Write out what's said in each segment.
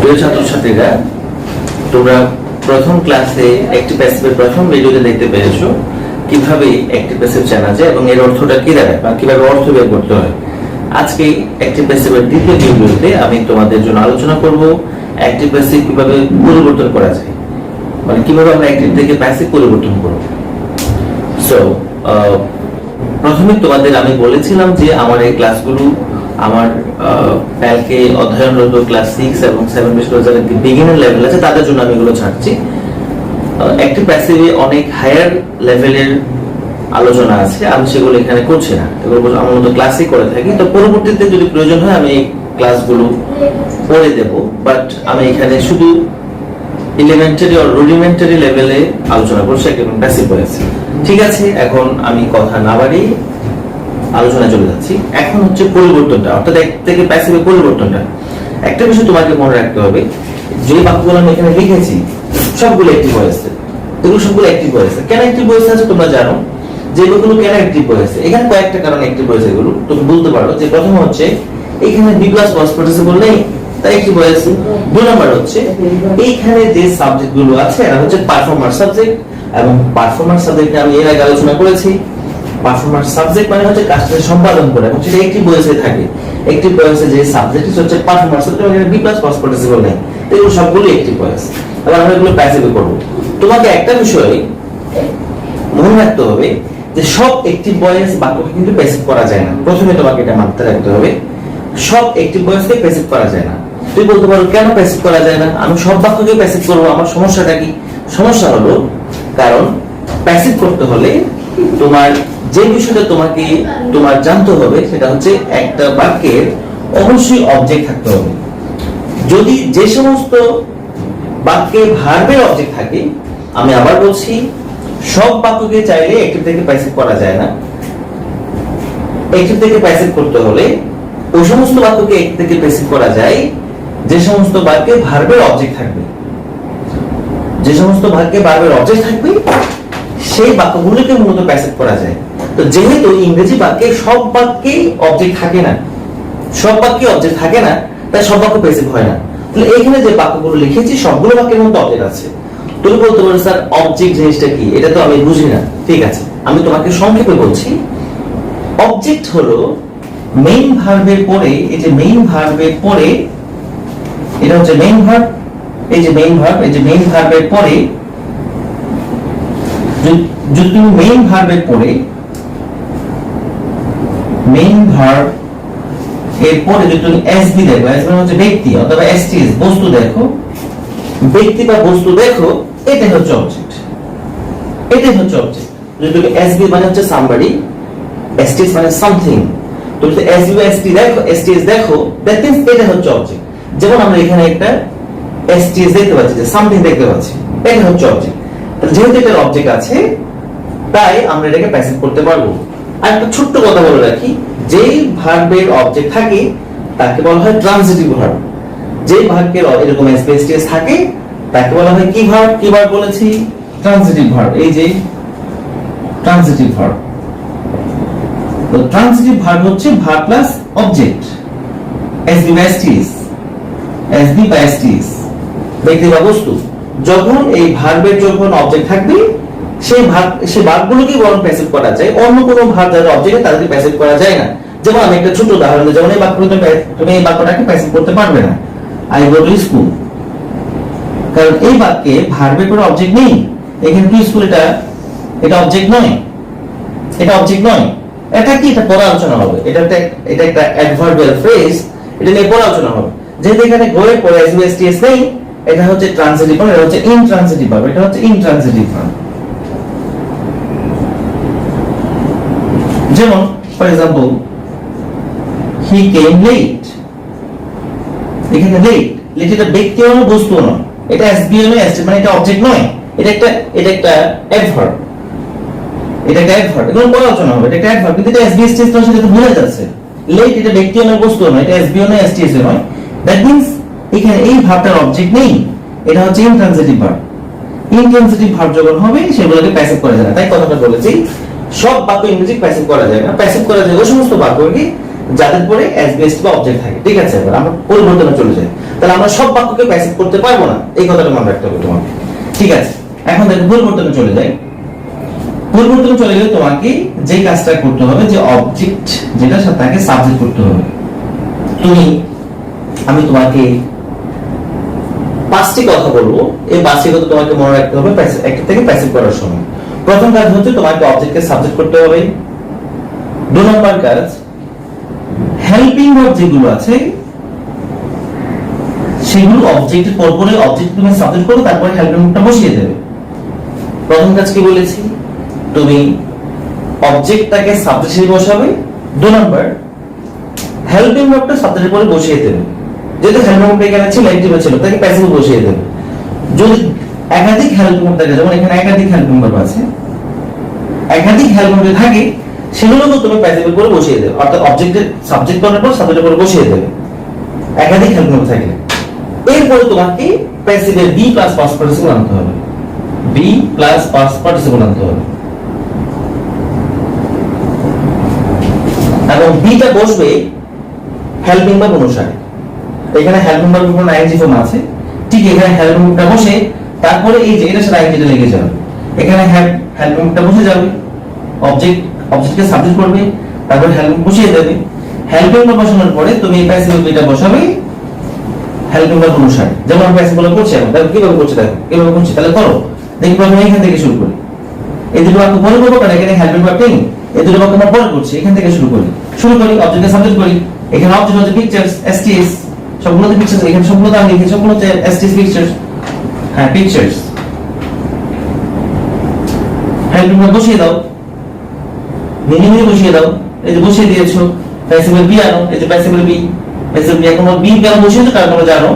প্রিয় ছাত্রছাত্রীরা, তোমরা প্রথম ক্লাসে অ্যাক্টিভ প্যাসিভের প্রথম ভিডিওতে দেখতে পেরেছো কিভাবে অ্যাক্টিভ প্যাসিভ জানা যায় এবং এর অর্থটা কি দাঁড়ায় বা কিভাবে অর্থ বের করতে হয়। আজকে অ্যাক্টিভ প্যাসিভের দ্বিতীয় ভিডিওতে আমি তোমাদের জন্য আলোচনা করব অ্যাক্টিভ প্যাসিভ কিভাবে পরিবর্তন করা যায়, মানে কিভাবে আমরা অ্যাক্টিভ থেকে প্যাসিভ পরিবর্তন করব। সো প্রথমে তোমাদের আমি বলেছিলাম যে আমার এই ক্লাসগুলো আমার প্যালকে অধ্যয়নরত ক্লাস 6 এবং 7 বিশেষ যারা বিগিনার লেভেল আছে তাদের জন্য আমি এগুলো ছাড়ছি। অ্যাক্টিভ প্যাসিভে অনেক হায়ার লেভেলের আলোচনা আছে, আমি সেগুলো এখানে করছি না, এগুলো আমার মতো ক্লাসই করে থাকি। তো পরবর্তীতে যদি প্রয়োজন হয় আমি এই ক্লাসগুলো পড়ে দেব, বাট আমি এখানে শুধু এলিমেন্টারি ও রুডিমেন্টারি লেভেলে আলোচনা করছি অ্যাক্টিভ এবং প্যাসিভ হয়েছে। ঠিক আছে, এখন আমি কথা না বাড়িয়ে আলোচনা চলে যাচ্ছি। এখন হচ্ছে পরিবর্তনটা, অর্থাৎ এক থেকে প্যাসিভে পরিবর্তনটা। একটা বিষয় তোমাকে মনে রাখতে হবে, যে বাক্যগুলো আমি এখানে লিখেছি সবগুলো অ্যাক্টিভ হয়েছে, এগুলো সবগুলো অ্যাক্টিভ হয়েছে। কেন অ্যাক্টিভ হয়েছে আছে তোমরা জানো, যে এগুলো কেন অ্যাক্টিভ হয়েছে। এখানে কয়েকটা কারণে অ্যাক্টিভ হয়েছে, এগুলো তুমি বলতে পারো যে প্রথম হচ্ছে এখানে বি প্লাস ওয়াজ পার্টিসিপল নেই তাই অ্যাক্টিভ হয়েছে। দুই নাম্বার হচ্ছে এইখানে যে সাবজেক্ট গুলো আছে এরা হচ্ছে পারফর্মার সাবজেক্ট, এবং পারফর্মার সাবজেক্ট আমি এর আগে আলোচনা করেছি। পারফর্মার সাবজেক্ট মানে হচ্ছে কাজটা সম্পাদন করে এবং সেটা একটি বয়সে থাকে। একটি বয়সে যে সাবজেক্ট হচ্ছে পারফর্মার সাবজেক্ট, এবং বি প্লাস পাস পার্টিসিপল নেই, এগুলো সবগুলো একটি বয়স। এবার আমরা এগুলো প্যাসিভে করব। তোমাকে একটা বিষয় মনে রাখতে হবে যে সব অ্যাক্টিভ ভয়েস বাক্যকে কিন্তু প্যাসিভ করা যায় না। প্রথমে তোমাকে এটা মাথায় রাখতে হবে, সব অ্যাক্টিভ ভয়েসকে প্যাসিভ করা যায় না। তুই বলতে পারো কেন প্যাসিভ করা যায় না, আমি সব বাক্যকে প্যাসিভ করব, আমার সমস্যাটা কি? সমস্যা হলো কারণ প্যাসিভ করতে হলে তোমার যে বিষয়টা তোমার জানতে হবে সেটা হচ্ছে একটা বাক্যের অবশ্যই অবজেক্ট থাকতে হবে। যদি যে সমস্ত বাক্যে ভার্বের অবজেক্ট থাকে, আমি আবার বলছি, সব বাক্যকে চাইলে অ্যাক্টিভ থেকে প্যাসিভ করা যায় না। অ্যাক্টিভ থেকে প্যাসিভ করতে হলে ওই সমস্ত বাক্যকে অ্যাক্টিভ থেকে প্যাসিভ করা যায় যে সমস্ত বাক্যে ভার্বের অবজেক্ট থাকবে। যে সমস্ত বাক্যে ভার্বের অবজেক্ট থাকবে সেই বাক্যগুলোকে মূলত প্যাসিভ করা যায়। তো যেহেতু ইংরেজি বাক্যে সব বাক্যে অবজেক্ট থাকে না, সব বাক্যে অবজেক্ট থাকে না, তাই সব বাক্য প্যাসিভ হয় না। তাহলে এখানে যে বাক্যগুলো লিখেছি সবগুলো বাক্যের মধ্যে অবজেক্ট আছে। তুমি বলতে পারো স্যার অবজেক্ট জিনিসটা কি, এটা তো আমি বুঝি না। ঠিক আছে, আমি তোমাকে সংক্ষেপে বলছি। অবজেক্ট হলো মেইন ভার্বের পরে, এই যে মেইন ভার্বের পরে, এটা হচ্ছে মেইন ভার্ব, এই যে মেইন ভার্ব, এই যে মেইন ভার্বের পরে যদি তুমি মেইন ভার্বের পরে, মেইন ভার্ব এর পরে যদি তুমি এসবি দেখো, এস মানে হচ্ছে ব্যক্তি অথবা এসটিএস বস্তু দেখো, ব্যক্তি বা বস্তু দেখো, এটাই হচ্ছে অবজেক্ট। এটাই হচ্ছে অবজেক্ট। যদি তুমি এসবি মানে হচ্ছে সামবডি, এসটিএস মানে সামথিং, তুমি যদি এসবি বা এসটি দেখো, এসটিএস দেখো, দ্যাট মিন্স এটা হচ্ছে অবজেক্ট। যেমন আমরা এখানে একটা এসটিএস দেখতে পাচ্ছি, যে সামথিং দেখতে পাচ্ছি, এটা হচ্ছে অবজেক্ট। যেহেতু এটার অবজেক্ট আছে তাই আমরা এটাকে প্যাসিভ করতে পারবো। আর একটা ছোট্ট কথা বলে রাখি, যেই ভার্বের অবজেক্ট থাকে তাকে বলা হয় ট্রানজিটিভ ভার্ব। যেই ভার্বের এরকম এসপিএসটিএস থাকে তাকে বলা হয় কি ভার্ব? কি ভার্ব বলেছি? Transitive verb. এই যে ট্রানজিটিভ ভার্ব, তো ট্রানজিটিভ ভার্ব হচ্ছে ভার্ব প্লাস অবজেক্ট, এসবি বা এসটিএস, এসবি বা এসটিএস ব্যক্তি বা বস্তু। যখন এই ভার্বের যখন অবজেক্ট থাকবে সেই ভার্বগুলোকে বরং প্যাসিভ করা যায়, অন্য কোনো ভার্ব যাদের অবজেক্ট তাদেরকে প্যাসিভ করা যায় না। যেমন আমি একটা ছোট উদাহরণ দিই, যেমন এই বাক্যটা তুমি এই বাক্যটাকে প্যাসিভ করতে পারবে না, আই গো টু স্কুল, কারণ এই বাক্যে ভার্বের কোনো অবজেক্ট নেই। এখানে টু স্কুল এটা অবজেক্ট নয়, এটা অবজেক্ট নয়। এটা কি? এটা পরে আলোচনা হবে। এটা একটা অ্যাডভার্বিয়াল ফ্রেজ, এটা নিয়ে পরে আলোচনা হবে। যেহেতু এখানে গো এর পরে এসবিএসটিএস নেই, এটা হচ্ছে ট্রানজিটিভ ভার্ব, এটা হচ্ছে ইনট্রানজিটিভ ভার্ব, এটা হচ্ছে ইনট্রানজিটিভ ভার্ব। যেমন for example he came late, এখানে লেট এটা ব্যক্তিও নয় বস্তুও নয়, এটা এসবিও নয়, এসটি মানে এটা অবজেক্ট নয়, এটা একটা অ্যাডভার্ব, এটা একটা অ্যাডভার্ব। এগুলো পরে আলোচনা হবে। এটা একটা অ্যাডভার্ব, কিন্তু এটা এসবিএসটিএস নয়, সেটা তো ভুলে যাচ্ছে। লেট এটা ব্যক্তিও নয় বস্তুও নয়, এটা এসবিও নয়, এসটিএস নয়। দ্যাট মিন্স এখানে এই ভার্বটার অবজেক্ট নেই, এটা হচ্ছে ইনট্রানজিটিভ ভার্ব। ইনট্রানজিটিভ ভার্ব যখন হবে সেগুলোকে প্যাসিভ করা যায় না। তাই কথাটা বলেছি, সব বাক্য ইংরেজি প্যাসিভ করা যায় না। প্যাসিভ করা যায় ওই সমস্ত বাক্যকে যাদের পরে এসবিএসটি বা অবজেক্ট থাকে। ঠিক আছে, এবার আমরা পরিবর্তনে চলে যাই। তাহলে আমরা সব বাক্যকে প্যাসিভ করতে পারবো না, এই কথাটা মনে রাখতে হবে তোমাকে। ঠিক আছে, এখন দেখো পরিবর্তনে চলে যাই। পরিবর্তনে চলে গেলে তোমাকে যে কাজটা করতে হবে, যে অবজেক্ট যেটা তাকে সাবজেক্ট করতে হবে। আমি তোমাকে 5টি কথা বলবো, এই 5টি কথা তোমাকে মনে রাখতে হবে একটা থেকে প্যাসিভ করার সময়। প্রথম কাজ হচ্ছে তোমাকে অবজেক্টকে সাবজেক্ট করতে হবে। 2 নম্বর কাজ, হেল্পিং ভার্ব যেগুলো আছে সেগুলো অবজেক্টের পরে অবজেক্ট তুমি সাবজেক্ট করো, তারপরে হেল্পিং ভার্বটা বসিয়ে দেবে। প্রথম কাজ কি বলেছি, তুমি অবজেক্টটাকে সাবজেক্ট হিসেবে বসাবে। 2 নম্বর, হেল্পিং ভার্বটা সাবজেক্টের পরে বসিয়ে দেবে। যেহেতু হেল্পিং ভার্বটা এখানে ছিল, অ্যাক্টিভে ছিল, তাকে প্যাসিভে বসিয়ে দেবে। যদি একাধিক হেল্পিং ভার্ব থাকে, যেমন এখানে একাধিক হেল্পিং ভার্ব আছে, একাধিক হেল্পিং ভার্ব থাকে, সেগুলোকে তুমি প্যাসিভের পরে বসিয়ে দেবে, অর্থাৎ অবজেক্টের সাবজেক্ট করার পর সাবজেক্টের পরে বসিয়ে দেবে একাধিক হেল্পিং ভার্ব থাকলে। এরপরে তোমাকে প্যাসিভের বি প্লাস পাস্ট পার্টিসিপল আনতে হবে, বি প্লাস পাস্ট পার্টিসিপল আনতে হবে, এবং বিটা বসবে হেল্পিং ভার্ব অনুসারে। এখানে হেল্পিং ভার্ব উপর আইএনজি ফর্ম আছে, ঠিক এখানে হেল্পিং ভার্বটা বসে তারপরে এই যে এটার সাথে আইএনজিটা লেগে যাবে, এখানে হেল্পিং ভার্বটা বসে যাবে, অবজেক্টকে সাবজেক্ট করবে, তারপর হেল্পিং বসিয়ে দেবে। হেল্পিং ভার্ব বসানোর পরে তুমি এই প্যাসিভ বিটা বসাবে হেল্পিং ভার্ব অনুসারে। যেমন আমি প্যাসিভ গুলো করছি, এখন দেখো কিভাবে করছি, দেখো কিভাবে করছি, তাহলে করো। দেখি প্রথমে এখান থেকে শুরু করি, এই দুটো বাক্য পরে করবো, কারণ এখানে হেল্পিং ভার্ব নেই, এই দুটো বাক্য আমরা পরে করছি। এখান থেকে শুরু করি, অবজেক্টকে সাবজেক্ট করি। এখানে অবজেক্ট হচ্ছে পিকচার্স, এসটিএস, সবগুলোতে পিকচার্স, এখানে সবগুলোতে আমি লিখি, সবগুলোতে এসটিএস পিকচার্স, হ্যাঁ পিকচার্স। হেল্পিং ভার্ব বসিয়ে দাও, মিনিমাম বসিয়ে দাও, এই যে বসিয়ে দিয়েছো। প্যাসিভের বি আনো, এই যে প্যাসিভের বি, প্যাসিভ বি এখন বি কেন বসিয়েছো, কারণ তোমরা জানো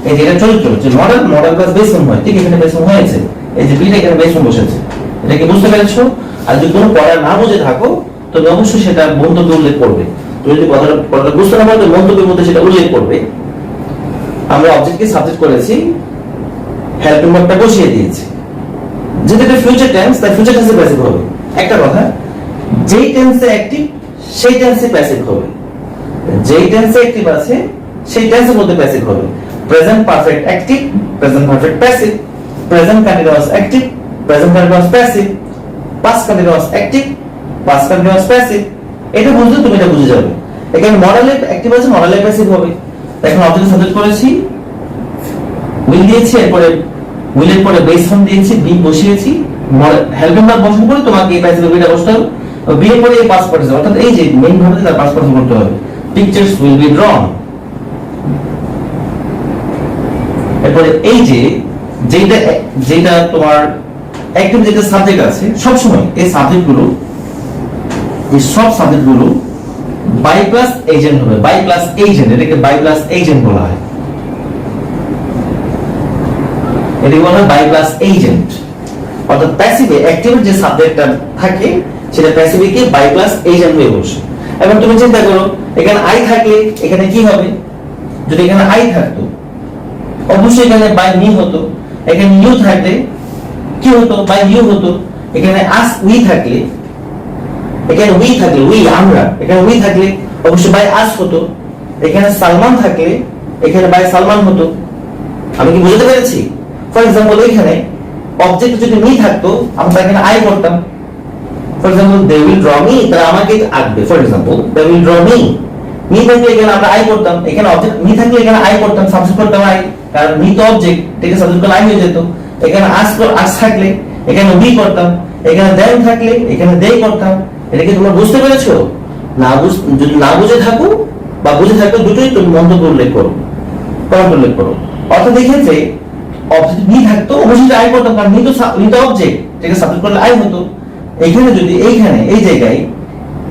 এই যে এটা চরিত্র যে মডেল প্লাস বেস ফর্ম হয়, ঠিক এখানে বেস ফর্ম হয়েছে, এই যে বিটা এখানে বেস ফর্ম বসেছে। এটা কি বুঝতে পেরেছো? আর যদি কোনো পড়া না বুঝে থাকো তবে অবশ্যই সেটা মন্তব্যে উল্লেখ করবে। তুমি যদি পড়াটা বুঝতে না পারো তো মন্তব্যের মধ্যে সেটা উল্লেখ করবে। আমরা অবজেক্টকে সাবজেক্ট করেছি, হেল্পিং ভার্বটা বসিয়ে দিয়েছি। যেটা এটা ফিউচার টেন্স, তাই ফিউচার টেন্সে প্যাসিভ হবে। একটা কথা, যেই টেন্সে অ্যাক্টিভ সেই টেন্সে প্যাসিভ হবে, যেই টেন্সে অ্যাক্টিভ আছে সেই টেন্সের মধ্যে প্যাসিভ হবে। Present perfect active, present perfect passive, present continuous active, present continuous passive, past continuous active, past continuous passive. এটা বুঝলে তুমি এটা বুঝে যাবে। এখানে মডেলে অ্যাক্টিভ আছে, মডেলে প্যাসিভ হবে। এখন অবজেক্ট সাবজেক্ট করেছি, উইল দিয়েছি, এরপরে উইলের পরে বেস ফর্ম দিয়েছি, বি বসিয়েছি, হেল্পিং ভার্ব বসানোর পরে তোমাকে এই প্যাসিভ বিটা বসাতে হবে, বি এর পরে এই পাস্ট পার্টিসিপল, অর্থাৎ এই যে মেইন ভার্বটা তার পাস্ট পার্টিসিপল করতে হবে। Pictures will be ড্রন। এরপরে এই যে যেটা তোমার অ্যাক্টিভ যেটা সাবজেক্ট আছে, সব সময় এই সাবজেক্টগুলো, এই সব সাবজেক্টগুলো বাই প্লাস এজেন্ট হবে, বাই প্লাস এজেন্ট, এটাকে বাই প্লাস এজেন্ট বলা হয়। এটাকে বলা হয় বাই প্লাস এজেন্ট। অর্থাৎ প্যাসিভে অ্যাক্টিভের যে সাবজেক্টটা থাকে সেটা প্যাসিভে কি বাই প্লাস এজেন্ট হয়ে বসে। এখন তুমি চিন্তা করো, এখানে আই থাকলে এখানে কি হবে? যদি এখানে আই থাকতো অবশ্যই এখানে বাই মি হতো, এখানে ইউ থাকলে কি হতো? বাই ইউ হতো। এখানে আস উই থাকলে, এখানে উই থাকলে উই আমরা, এখানে উই থাকলে অবশ্যই বাই আস হতো। এখানে সালমান থাকলে এখানে বাই সালমান হতো। আমি কি বুঝতে পেরেছি? ফর এক্সাম্পল এখানে অবজেক্ট যদি মি থাকতো আমরা এখানে আই করতাম। For example they will draw me, তারা আমাকে আঁকবে। For example they will draw me, me থাকলে এখানে আমরা আই করতাম। এখানে অবজেক্ট মি থাকলে এখানে আই করতাম, সাবজেক্ট করতাম আই, কারণ মি তো অবজেক্ট, এটাকে সাবজেক্ট করলে আই হয়ে যেত। এখানে আস থাকলে এখানে উই করতাম, এখানে দেন থাকলে এখানে দে করতাম। এটা কি তোমরা বুঝতে পেরেছো? যদি না বুঝে থাকো বা বুঝে থাকো, দুটোই তুমি মন্তব্য উল্লেখ করো, কমেন্ট উল্লেখ করো। অর্থাৎ দেখেছে অবজেক্ট মি থাকতো অবশ্যই আই করতাম, কারণ মি তো অবজেক্ট, এটাকে সাবজেক্ট করলে আই হতো। এখানে যদি এইখানে এই জায়গায়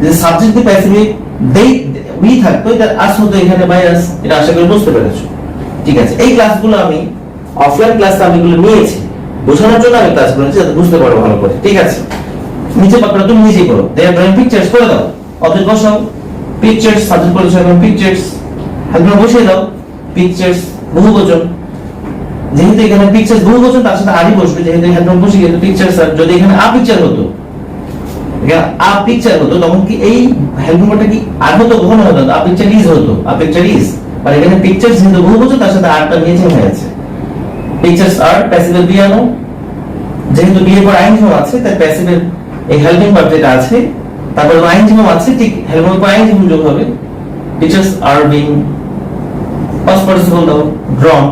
যে subject the passive they we থাকতো, এটা আস হতো, এখানে বাই আস। এটা আশা করি বুঝতে পেরেছো। ঠিক আছে, এই ক্লাসগুলো আমি অফলাইন ক্লাসে আমি এগুলো নিয়েছি, বোঝানোর জন্য আমি ক্লাস করেছি যাতে বুঝতে পারো ভালো করে। ঠিক আছে, নিচে বাক্যটা তুমি নিজেই করো। দে আর ড্রয়িং পিকচার্স করে দাও, অবজেক্ট বসাও, পিকচার্স সাবজেক্ট করেছো, এখন পিকচার্স হাতগুলো বসিয়ে দাও। পিকচার্স বহুবচন, যেহেতু এখানে পিকচার্স বহুবচন তার সাথে আরই বসবে, যেহেতু হাতগুলো বসে গেছে পিকচার্স। আর যদি এখানে আ পিকচার হতো এখানে আ পিকচার হতো তখন কি এই হেল্পিং ভার্বটা কি আর হতো কখনো হতো আ পিকচার ইজ হতো আ পিকচার ইজ, মানে এখানে পিকচারস কিন্তু বহুবচন তার সাথে আরটা নিয়ে চেঞ্জ হয়েছে। পিকচারস আর প্যাসিভের বিয়ানো, যেহেতু বিয়ের পর আইনজিভ আছে তাই প্যাসিভের এই হেল্পিং ভার্ব যেটা আছে তারপর আইনজিভ আছে, ঠিক হেল্পিং ভার্ব আইনজিভ যোগ হবে। Pictures are being past participle দাও ড্রন,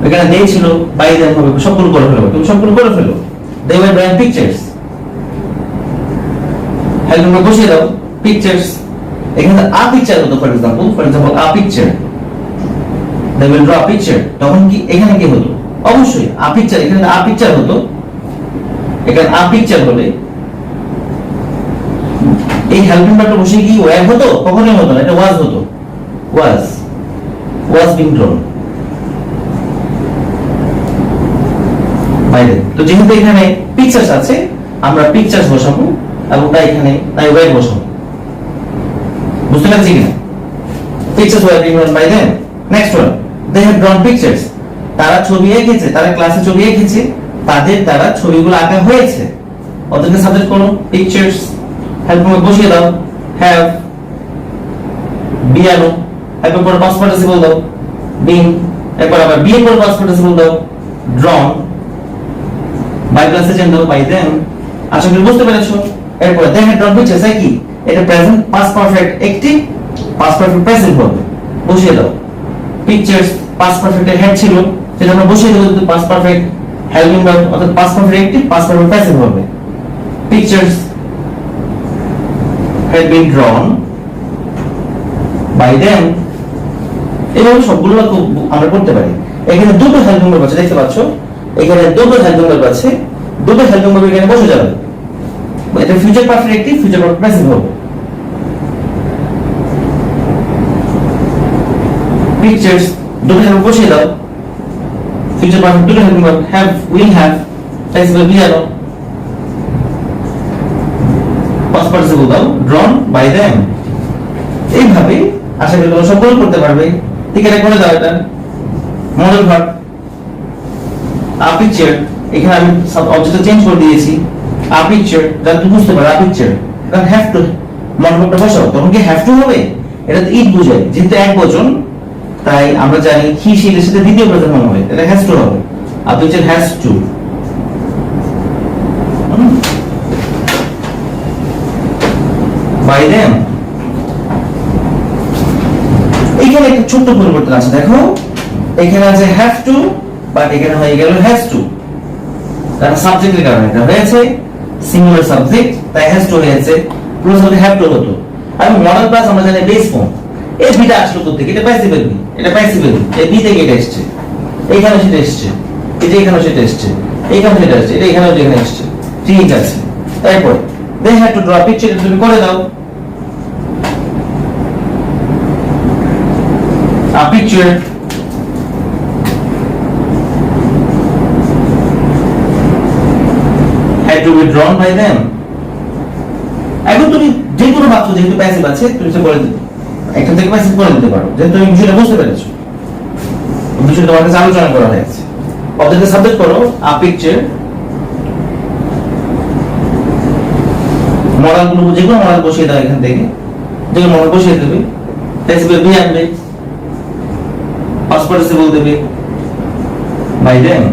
এখানে দে ছিল বাই দেম হবে, সবগুলো করে ফেলো, তুমি সবগুলো করে ফেলো। They were drawing pictures, helping verb বসিয়ে দাও পিকচারস। এখানে আ পিকচার হতো for example a picture, they will draw a picture, তখন কি এখানে কি হতো? অবশ্যই আ পিকচার, এখানে আ পিকচার হতো, এখানে আ পিকচার হলে এই হেল্পিং ভার্বটা বসে কি ওয়্যার হতো? কখনোই হতো না, এটা ওয়াজ হতো, ওয়াজ বিং ড্রন। বাইরে তো যেহেতু এখানে পিকচারস আছে আমরা পিকচারস বসাবো এবং তাই এখানে তাই ওয়্যার বসাবো। বুঝতে পারছি কিনা? Pictures were being drawn by them. Next one, they have drawn pictures, তারা ছবি এঁকেছে, তারা ক্লাসে ছবি এঁকেছে, তাদের দ্বারা ছবিগুলো আঁকা হয়েছে। ওদেরকে সাবজেক্ট করো পিকচারস, হেল্পিং ভার্ব বসিয়ে দাও হ্যাভ, বিয়ানো, এরপর পরে পাস্ট পার্টিসিপল দাও বিং, এরপর আবার বিয়ের পর পাস্ট পার্টিসিপল দাও ড্রন, বাই ক্লাসে চেঞ্জ দাও বাই देम। আশা করি বুঝতে পেরেছো। এরপর দে হ্যাভ ড্রন পিকচারস কি এটা present past perfect active, past perfect passive হবে, বসিয়ে দাও পিকচারস। পাস্ট পারফেক্ট হেড ছিল সেটা আমরা বসিয়ে দেব পাস্ট পারফেক্ট হেল্পিং ভার্ব, অর্থাৎ past perfect active past perfect passive হবে। Pictures had been drawn by them। এইভাবে সবগুলো আমরা করতে পারি। এখানে দুটো হেল্পিং ভার্ব আছে, দেখতে পাচ্ছ এখানে দুটো হেল্পিং ভার্ব আছে, দুটো হেল্পিং ভার্ব এখানে বসে যাবে, এটা future perfect active future perfect passive হবে। পিকচারস দুটো হেল্প বসিয়ে দাও, ফিউচার পারফেক্ট দুটো helping verb have will have, passive be আনো, পাস্ট পার্টিসিপল দাও ড্রন বাই देम। এইভাবে আশা করি তোমরা সবগুলো করতে পারবে। ঠিক আছে, করে দাও এটা মডেল ভার্ব আ পিকচার, এখানে আমি সব অবজেক্ট চেঞ্জ করে দিয়েছি আ পিকচার, যাতে তুমি বুঝতে পারো আ পিকচার। কারণ হ্যাভ টু মডেল ভার্বটা বসাও, তখন কি হ্যাভ টু হবে? এটা তো ইট বোঝায়, যেহেতু এক বচন তাই আমরা জানি হি সি এর সাথে দ্বিতীয় প্রথম হবে, এটা হ্যাজ টু হবে, a picture has to. By them. এখানে একটা ছোট্ট পরিবর্তন আছে, দেখো এখানে আছে হ্যাভ টু বাট এখানে হয়ে গেল হ্যাজ টু, কারণ সাবজেক্টের কারণে এটা হয়েছে সিঙ্গুলার সাবজেক্ট তাই হ্যাজ টু হয়েছে, প্লাস হলে হ্যাভ টু হতো। আর মডেল প্লাস আমরা জানি বেস ফর্ম, এই বিটা আসলো কোথা থেকে? এটা প্যাসিভের বি, এটা প্যাসিভের বি, এই বি থেকে এটা এসেছে, এইখানে সেটা এসেছে, এই যে এখানে সেটা এসেছে, এইখানে সেটা এসেছে, এটা এখানেও যেখানে এসেছে, ঠিক আছে। তারপর they had to draw a picture, এটা তুমি করে দাও a picture had to be drawn by them। এখন তুমি যে কোনো বাক্য যেহেতু প্যাসিভ আছে তুমি সে করে দিতে, একটা থেকে প্যাসিভ করে দিতে পারো, যেহেতু তুমি বিষয়টা বুঝতে পেরেছো, বিষয়টা তোমার কাছে আলোচনা করা হয়েছে। অবজেক্টে সাবজেক্ট করো a picture, মডেলগুলো যেগুলো মডেল বসিয়ে দাও, এখান থেকে যেগুলো মডেল বসিয়ে দেবে, প্যাসিভে বি আনবে, পাস্ট পার্টিসিপল দেবে বাই देम।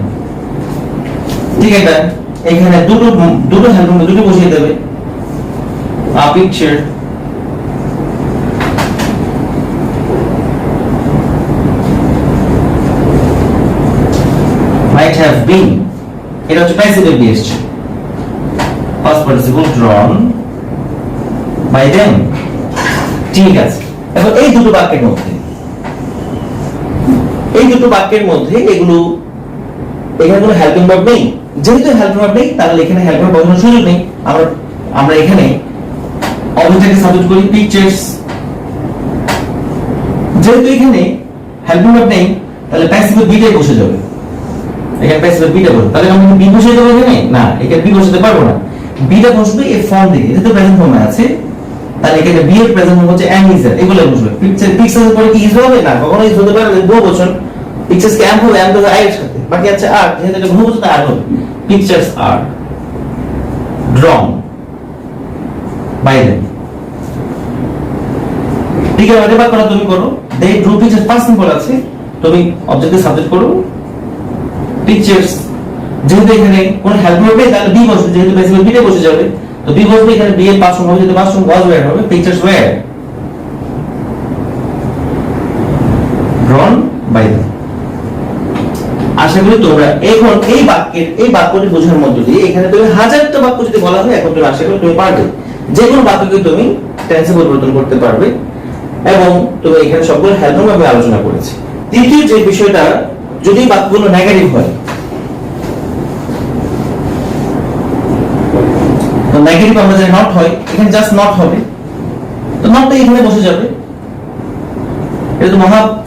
ঠিক আছে, এখানে দুটো হেল্পিং দুটো বসিয়ে দেবে আ পিকচার, might have been, এটা হচ্ছে প্যাসিভে বি এসছে, past participle drawn by them। ঠিক আছে, এখন এই দুটো বাক্যের মধ্যে এগুলো এখানে কোনো হেল্পিং ভার্ব নেই, যেহেতু হেল্পিং ভার্ব নেই তাহলে এখানে হেল্পিং ভার্ব বসানোর সুযোগ নেই। আমরা এখানে অবজেক্টকে সাবজেক্ট করি পিকচারস, যেহেতু এখানে হেল্পিং ভার্ব নেই তাহলে প্যাসিভে বিটাই বসে যাবে, এখানে প্যাসিভে বিটা বসে, তাহলে আমরা বি বসিয়ে দেবো এখানে না, এখানে বি বসাতে পারবো না, বিটা বসবে এই ফর্ম দিয়ে, এটা তো প্রেজেন্ট ফর্মে আছে, তাহলে এখানে বি এর প্রেজেন্ট ফর্ম হচ্ছে এম ইজ, এগুলো বসবে। পিকচার পরে কি ইজ হবে না, কখনো ইজ হতে পারে না, বহুবচন পিকচারস কে এম হবে, এম তো আই এর সাথে, বাকি আছে আর, যেহেতু এটা বহুবচন আর হবে, pictures are drawn by them. ঠিক আছে, এবার করা তুমি করো। they drew pictures past simple আছে, তুমি অবজেক্টে সাবজেক্ট করো pictures। যেহেতু এখানে কোন হেল্প হবে তাহলে বি বসবে, যেহেতু বেসিক্যালি বিতে বসে যাবে, তো বি বসবে এখানে, বি এর পাস হবে, যেহেতু পাস ওয়াজ ওয়্যার হবে, pictures were drawn by them। আশা করি তোমরা এখন এই বাক্যটি বোঝার মধ্য দিয়ে, এখানে তুমি হাজারটা বাক্য যদি বলা হয় এখন তুমি আশা করি তুমি পারবে, যে কোনো বাক্যকে তুমি টেন্সে পরিবর্তন করতে পারবে, এবং তুমি এখানে সবগুলো হেল্পফুল ভাবে আলোচনা করেছি। তৃতীয় যে বিষয়টা, যদি বাক্যগুলো নেগেটিভ হয়, তো নেগেটিভ আমরা যদি নট হয়, এখানে জাস্ট নট হবে, তো নটটা এখানে বসে যাবে।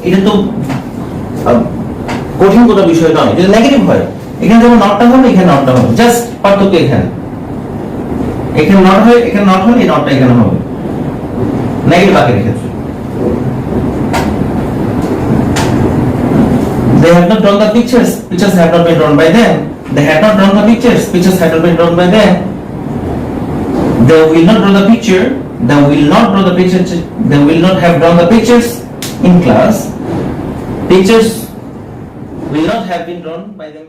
এটা তো কঠিন কোনো বিষয় নয়। যদি নেগেটিভ হয়, এখানে যেমন নটটা হবে, এখানে নটটা হবে, জাস্ট পার্থক্য এখানে নট হয়, এখানে নট হয়, এই নটটা এখানে হবে নেগেটিভ বাক্যের ক্ষেত্রে। They have not drawn the pictures have not been drawn by them. They had not drawn the pictures had not been drawn by them. They will not draw the picture, they will not draw the pictures, they will not have drawn the pictures in class. Pictures will not have been drawn by them